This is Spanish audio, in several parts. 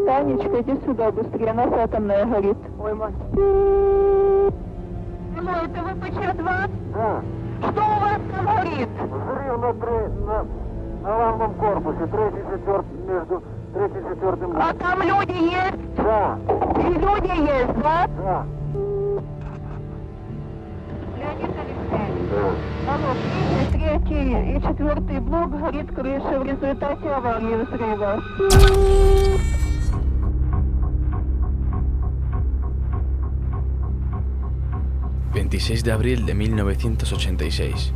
Танечка, иди сюда быстрее, у нас атомная горит. Ой, мать. Алло, это ВПЧ-2? Да. Что у вас там горит? Взрыв на главном корпусе, между третьим и четвертым. А там люди есть? Да. И люди есть, да? Да. Леонид Алексеевич. Алло, третий и четвертый блок горит крыша в результате аварии взрыва. 26 de abril de 1986.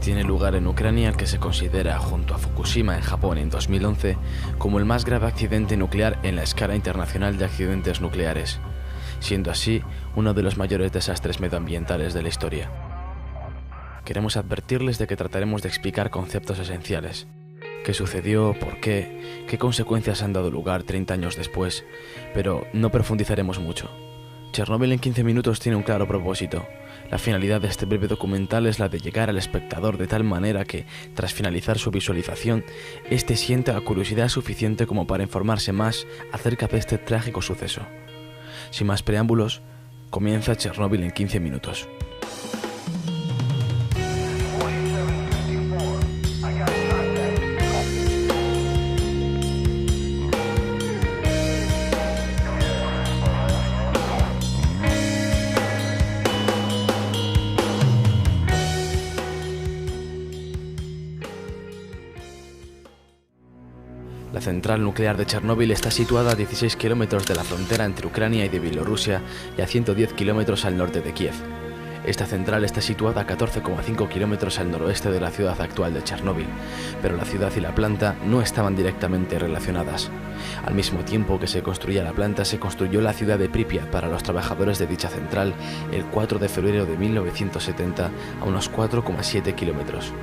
Tiene lugar en Ucrania el que se considera, junto a Fukushima en Japón en 2011, como el más grave accidente nuclear en la escala internacional de accidentes nucleares, siendo así uno de los mayores desastres medioambientales de la historia. Queremos advertirles de que trataremos de explicar conceptos esenciales. ¿Qué sucedió? ¿Por qué? ¿Qué consecuencias han dado lugar 30 años después? Pero no profundizaremos mucho. Chernóbil en 15 minutos tiene un claro propósito. La finalidad de este breve documental es la de llegar al espectador de tal manera que, tras finalizar su visualización, éste sienta curiosidad suficiente como para informarse más acerca de este trágico suceso. Sin más preámbulos, comienza Chernóbil en 15 minutos. La central nuclear de Chernóbil está situada a 16 kilómetros de la frontera entre Ucrania y de Bielorrusia y a 110 kilómetros al norte de Kiev. Esta central está situada a 14,5 kilómetros al noroeste de la ciudad actual de Chernóbil, pero la ciudad y la planta no estaban directamente relacionadas. Al mismo tiempo que se construía la planta, se construyó la ciudad de Pripyat para los trabajadores de dicha central el 4 de febrero de 1970 a unos 4,7 kilómetros.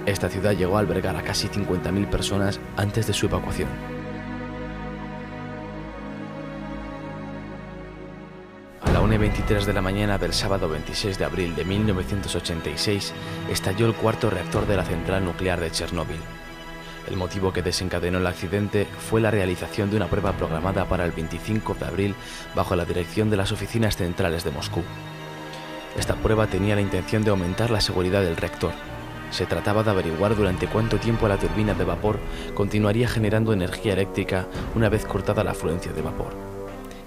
Esta ciudad llegó a albergar a casi 50.000 personas antes de su evacuación. A la 1:23 de la mañana del sábado 26 de abril de 1986 estalló el cuarto reactor de la central nuclear de Chernóbil. El motivo que desencadenó el accidente fue la realización de una prueba programada para el 25 de abril bajo la dirección de las oficinas centrales de Moscú. Esta prueba tenía la intención de aumentar la seguridad del reactor. Se trataba de averiguar durante cuánto tiempo la turbina de vapor continuaría generando energía eléctrica una vez cortada la afluencia de vapor.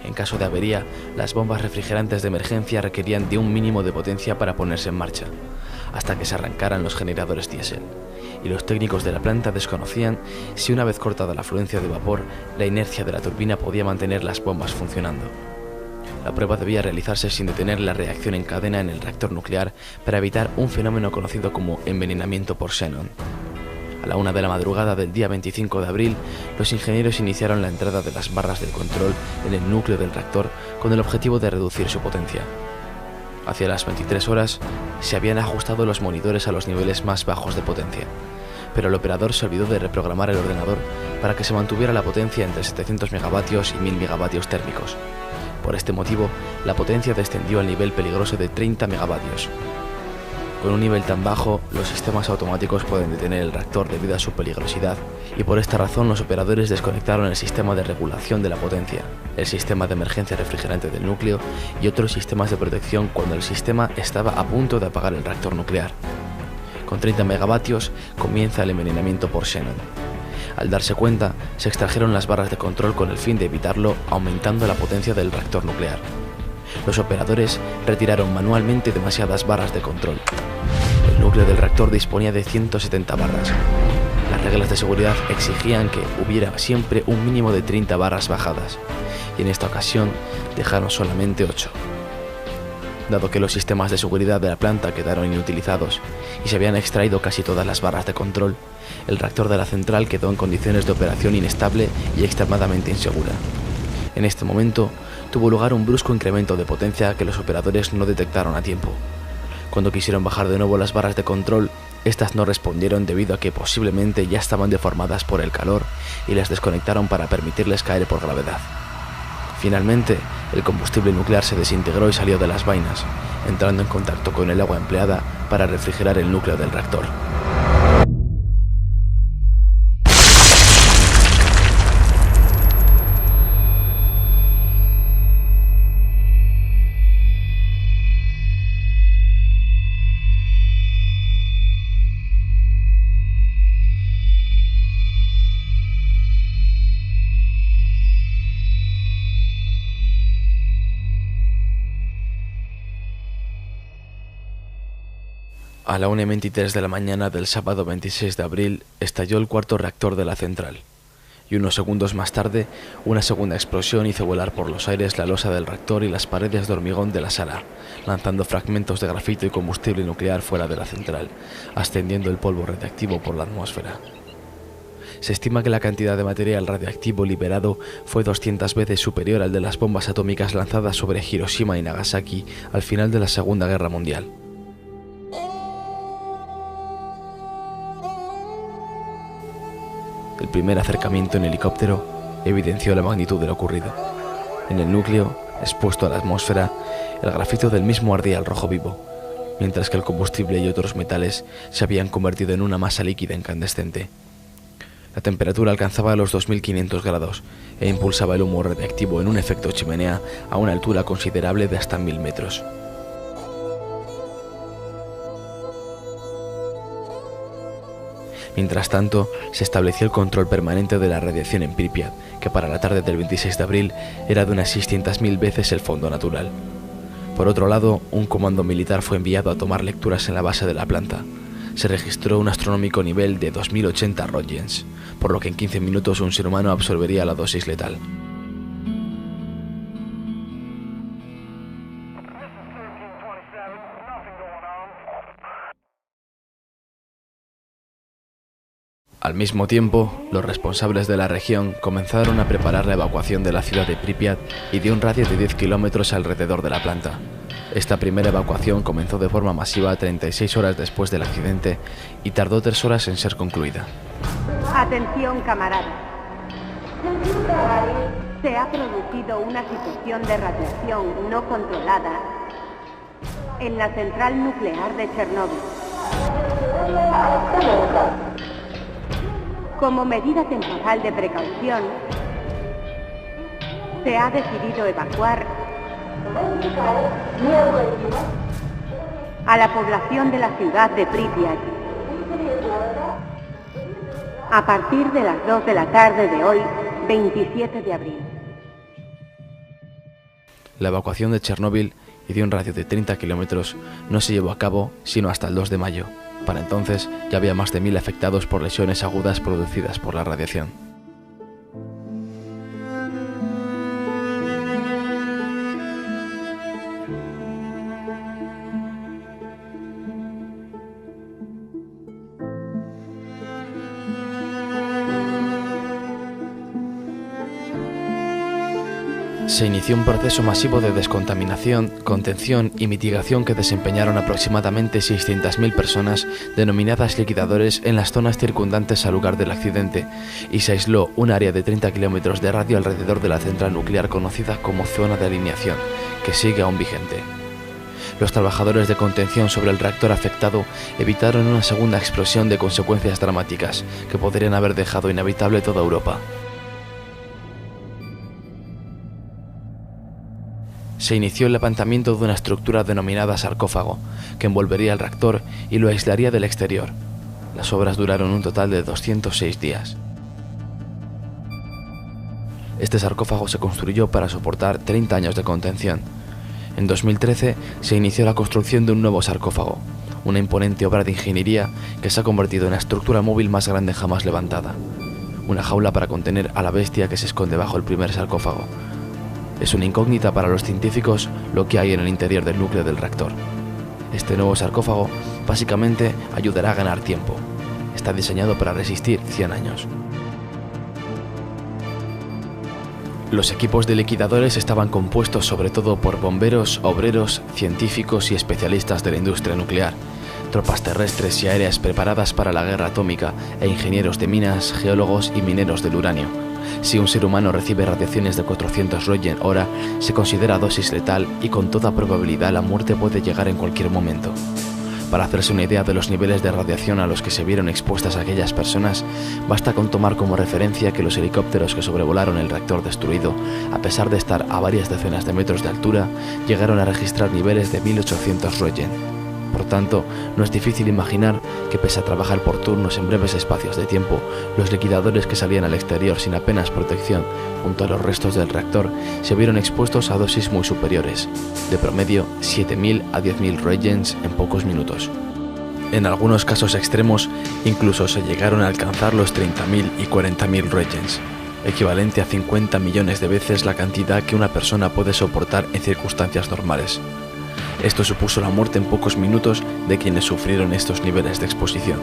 En caso de avería, las bombas refrigerantes de emergencia requerían de un mínimo de potencia para ponerse en marcha, hasta que se arrancaran los generadores diésel, y los técnicos de la planta desconocían si una vez cortada la afluencia de vapor, la inercia de la turbina podía mantener las bombas funcionando. La prueba debía realizarse sin detener la reacción en cadena en el reactor nuclear para evitar un fenómeno conocido como envenenamiento por xenón. A la 1 de la madrugada del día 25 de abril, los ingenieros iniciaron la entrada de las barras del control en el núcleo del reactor con el objetivo de reducir su potencia. Hacia las 23 horas, se habían ajustado los monitores a los niveles más bajos de potencia, pero el operador se olvidó de reprogramar el ordenador para que se mantuviera la potencia entre 700 megavatios y 1000 megavatios térmicos. Por este motivo, la potencia descendió al nivel peligroso de 30 megavatios. Con un nivel tan bajo, los sistemas automáticos pueden detener el reactor debido a su peligrosidad, y por esta razón los operadores desconectaron el sistema de regulación de la potencia, el sistema de emergencia refrigerante del núcleo y otros sistemas de protección cuando el sistema estaba a punto de apagar el reactor nuclear. Con 30 megavatios comienza el envenenamiento por xenón. Al darse cuenta, se extrajeron las barras de control con el fin de evitarlo, aumentando la potencia del reactor nuclear. Los operadores retiraron manualmente demasiadas barras de control. El núcleo del reactor disponía de 170 barras. Las reglas de seguridad exigían que hubiera siempre un mínimo de 30 barras bajadas, y en esta ocasión dejaron solamente 8. Dado que los sistemas de seguridad de la planta quedaron inutilizados y se habían extraído casi todas las barras de control, el reactor de la central quedó en condiciones de operación inestable y extremadamente insegura. En este momento, tuvo lugar un brusco incremento de potencia que los operadores no detectaron a tiempo. Cuando quisieron bajar de nuevo las barras de control, estas no respondieron debido a que posiblemente ya estaban deformadas por el calor y las desconectaron para permitirles caer por gravedad. Finalmente, el combustible nuclear se desintegró y salió de las vainas, entrando en contacto con el agua empleada para refrigerar el núcleo del reactor. A la 1:23 de la mañana del sábado 26 de abril estalló el cuarto reactor de la central, y unos segundos más tarde una segunda explosión hizo volar por los aires la losa del reactor y las paredes de hormigón de la sala, lanzando fragmentos de grafito y combustible nuclear fuera de la central, ascendiendo el polvo radiactivo por la atmósfera. Se estima que la cantidad de material radiactivo liberado fue 200 veces superior al de las bombas atómicas lanzadas sobre Hiroshima y Nagasaki al final de la Segunda Guerra Mundial. El primer acercamiento en helicóptero evidenció la magnitud de lo ocurrido. En el núcleo, expuesto a la atmósfera, el grafito del mismo ardía al rojo vivo, mientras que el combustible y otros metales se habían convertido en una masa líquida incandescente. La temperatura alcanzaba los 2500 grados e impulsaba el humo radiactivo en un efecto chimenea a una altura considerable de hasta 1000 metros. Mientras tanto, se estableció el control permanente de la radiación en Pripyat, que para la tarde del 26 de abril era de unas 600.000 veces el fondo natural. Por otro lado, un comando militar fue enviado a tomar lecturas en la base de la planta. Se registró un astronómico nivel de 2080 Roentgens, por lo que en 15 minutos un ser humano absorbería la dosis letal. Al mismo tiempo, los responsables de la región comenzaron a preparar la evacuación de la ciudad de Pripyat y de un radio de 10 kilómetros alrededor de la planta. Esta primera evacuación comenzó de forma masiva 36 horas después del accidente y tardó 3 horas en ser concluida. Atención, camaradas. Se ha producido una situación de radiación no controlada en la central nuclear de Chernóbil. Como medida temporal de precaución, se ha decidido evacuar a la población de la ciudad de Pripyat a partir de las 2 de la tarde de hoy, 27 de abril. La evacuación de Chernóbil y de un radio de 30 kilómetros no se llevó a cabo sino hasta el 2 de mayo. Para entonces ya había más de 1000 afectados por lesiones agudas producidas por la radiación. Se inició un proceso masivo de descontaminación, contención y mitigación que desempeñaron aproximadamente 600.000 personas denominadas liquidadores en las zonas circundantes al lugar del accidente, y se aisló un área de 30 kilómetros de radio alrededor de la central nuclear conocida como zona de alineación, que sigue aún vigente. Los trabajadores de contención sobre el reactor afectado evitaron una segunda explosión de consecuencias dramáticas que podrían haber dejado inhabitable toda Europa. Se inició el levantamiento de una estructura denominada sarcófago, que envolvería el reactor y lo aislaría del exterior. Las obras duraron un total de 206 días. Este sarcófago se construyó para soportar 30 años de contención. En 2013 se inició la construcción de un nuevo sarcófago, una imponente obra de ingeniería que se ha convertido en la estructura móvil más grande jamás levantada. Una jaula para contener a la bestia que se esconde bajo el primer sarcófago. Es una incógnita para los científicos lo que hay en el interior del núcleo del reactor. Este nuevo sarcófago básicamente ayudará a ganar tiempo. Está diseñado para resistir 100 años. Los equipos de liquidadores estaban compuestos sobre todo por bomberos, obreros, científicos y especialistas de la industria nuclear, tropas terrestres y aéreas preparadas para la guerra atómica e ingenieros de minas, geólogos y mineros del uranio. Si un ser humano recibe radiaciones de 400 Roentgen hora, se considera dosis letal y con toda probabilidad la muerte puede llegar en cualquier momento. Para hacerse una idea de los niveles de radiación a los que se vieron expuestas aquellas personas, basta con tomar como referencia que los helicópteros que sobrevolaron el reactor destruido, a pesar de estar a varias decenas de metros de altura, llegaron a registrar niveles de 1800 Roentgen. Por tanto, no es difícil imaginar que pese a trabajar por turnos en breves espacios de tiempo, los liquidadores que salían al exterior sin apenas protección junto a los restos del reactor se vieron expuestos a dosis muy superiores, de promedio 7.000 a 10.000 Roentgens en pocos minutos. En algunos casos extremos, incluso se llegaron a alcanzar los 30.000 y 40.000 regens, equivalente a 50 millones de veces la cantidad que una persona puede soportar en circunstancias normales. Esto supuso la muerte en pocos minutos de quienes sufrieron estos niveles de exposición.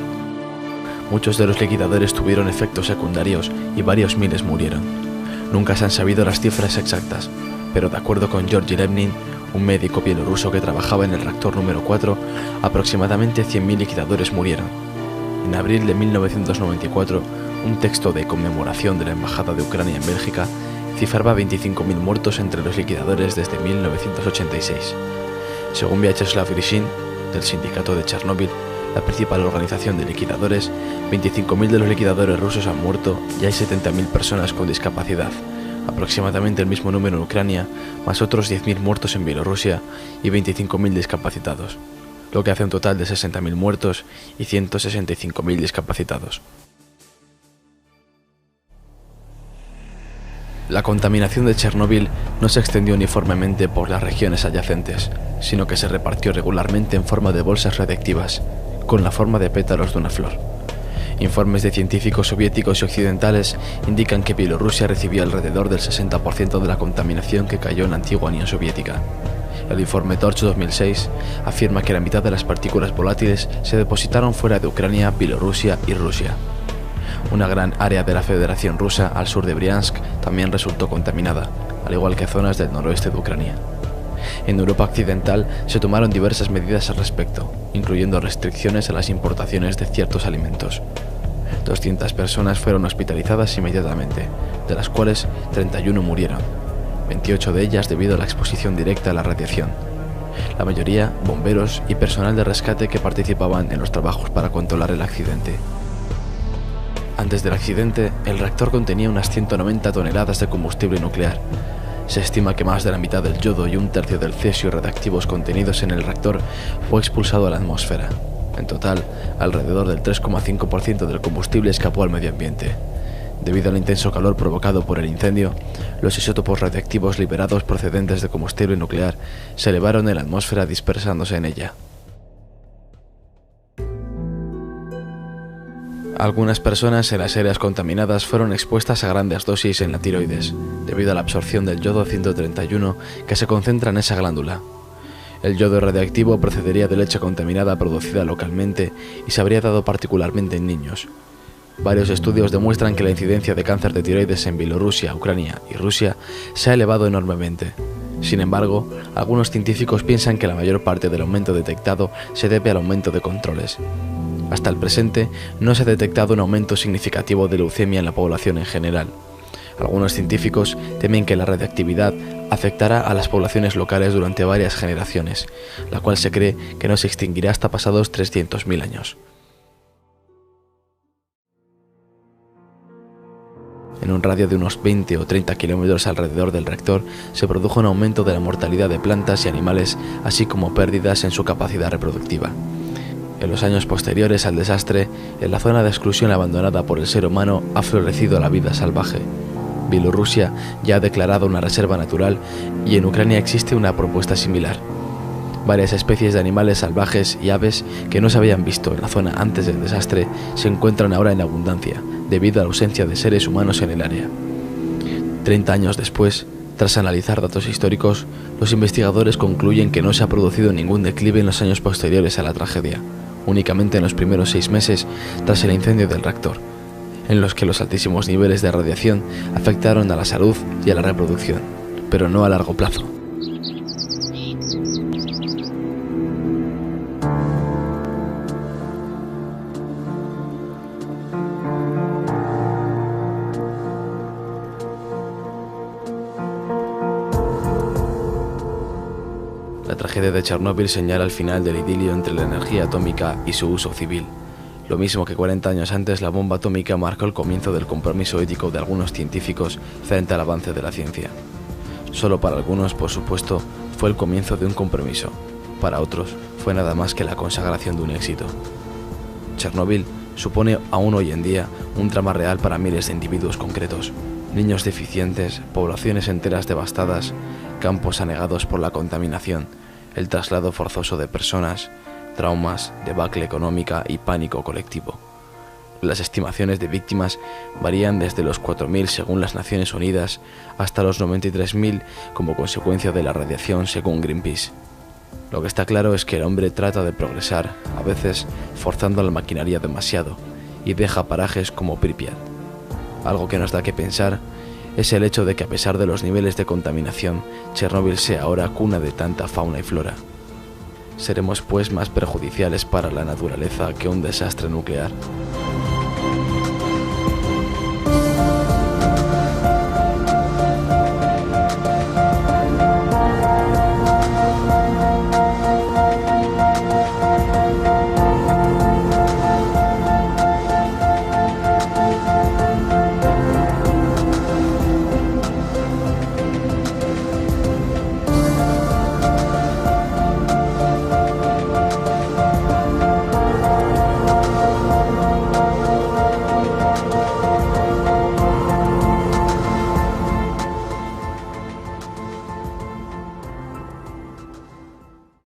Muchos de los liquidadores tuvieron efectos secundarios y varios miles murieron. Nunca se han sabido las cifras exactas, pero de acuerdo con Georgi Levnin, un médico bielorruso que trabajaba en el reactor número 4, aproximadamente 100.000 liquidadores murieron. En abril de 1994, un texto de conmemoración de la Embajada de Ucrania en Bélgica cifraba 25.000 muertos entre los liquidadores desde 1986. Según Vyacheslav Grishin, del sindicato de Chernóbil, la principal organización de liquidadores, 25.000 de los liquidadores rusos han muerto y hay 70.000 personas con discapacidad, aproximadamente el mismo número en Ucrania, más otros 10.000 muertos en Bielorrusia y 25.000 discapacitados, lo que hace un total de 60.000 muertos y 165.000 discapacitados. La contaminación de Chernóbil no se extendió uniformemente por las regiones adyacentes, sino que se repartió regularmente en forma de bolsas radiactivas, con la forma de pétalos de una flor. Informes de científicos soviéticos y occidentales indican que Bielorrusia recibió alrededor del 60% de la contaminación que cayó en la antigua Unión Soviética. El informe Torch 2006 afirma que la mitad de las partículas volátiles se depositaron fuera de Ucrania, Bielorrusia y Rusia. Una gran área de la Federación Rusa al sur de Briansk también resultó contaminada, al igual que zonas del noroeste de Ucrania. En Europa occidental se tomaron diversas medidas al respecto, incluyendo restricciones a las importaciones de ciertos alimentos. 200 personas fueron hospitalizadas inmediatamente, de las cuales 31 murieron, 28 de ellas debido a la exposición directa a la radiación. La mayoría, bomberos y personal de rescate que participaban en los trabajos para controlar el accidente. Antes del accidente, el reactor contenía unas 190 toneladas de combustible nuclear. Se estima que más de la mitad del yodo y un tercio del cesio y radiactivos contenidos en el reactor fue expulsado a la atmósfera. En total, alrededor del 3,5% del combustible escapó al medio ambiente. Debido al intenso calor provocado por el incendio, los isótopos radiactivos liberados procedentes de combustible nuclear se elevaron en la atmósfera dispersándose en ella. Algunas personas en las áreas contaminadas fueron expuestas a grandes dosis en la tiroides, debido a la absorción del yodo 131 que se concentra en esa glándula. El yodo radiactivo procedería de leche contaminada producida localmente y se habría dado particularmente en niños. Varios estudios demuestran que la incidencia de cáncer de tiroides en Bielorrusia, Ucrania y Rusia se ha elevado enormemente. Sin embargo, algunos científicos piensan que la mayor parte del aumento detectado se debe al aumento de controles. Hasta el presente, no se ha detectado un aumento significativo de leucemia en la población en general. Algunos científicos temen que la radiactividad afectará a las poblaciones locales durante varias generaciones, la cual se cree que no se extinguirá hasta pasados 300.000 años. En un radio de unos 20 o 30 kilómetros alrededor del reactor se produjo un aumento de la mortalidad de plantas y animales, así como pérdidas en su capacidad reproductiva. En los años posteriores al desastre, en la zona de exclusión abandonada por el ser humano ha florecido la vida salvaje. Bielorrusia ya ha declarado una reserva natural y en Ucrania existe una propuesta similar. Varias especies de animales salvajes y aves que no se habían visto en la zona antes del desastre se encuentran ahora en abundancia, debido a la ausencia de seres humanos en el área. 30 años después, tras analizar datos históricos, los investigadores concluyen que no se ha producido ningún declive en los años posteriores a la tragedia, únicamente en los primeros 6 meses tras el incendio del reactor, en los que los altísimos niveles de radiación afectaron a la salud y a la reproducción, pero no a largo plazo. La tragedia de Chernóbil señala el final del idilio entre la energía atómica y su uso civil. Lo mismo que 40 años antes, la bomba atómica marcó el comienzo del compromiso ético de algunos científicos frente al avance de la ciencia. Solo para algunos, por supuesto, fue el comienzo de un compromiso. Para otros, fue nada más que la consagración de un éxito. Chernóbil supone aún hoy en día un drama real para miles de individuos concretos. Niños deficientes, poblaciones enteras devastadas, campos anegados por la contaminación, el traslado forzoso de personas, traumas, debacle económica y pánico colectivo. Las estimaciones de víctimas varían desde los 4.000 según las Naciones Unidas hasta los 93.000 como consecuencia de la radiación según Greenpeace. Lo que está claro es que el hombre trata de progresar, a veces forzando a la maquinaria demasiado, y deja parajes como Pripyat. Algo que nos da que pensar es el hecho de que a pesar de los niveles de contaminación, Chernóbil sea ahora cuna de tanta fauna y flora. Seremos pues más perjudiciales para la naturaleza que un desastre nuclear.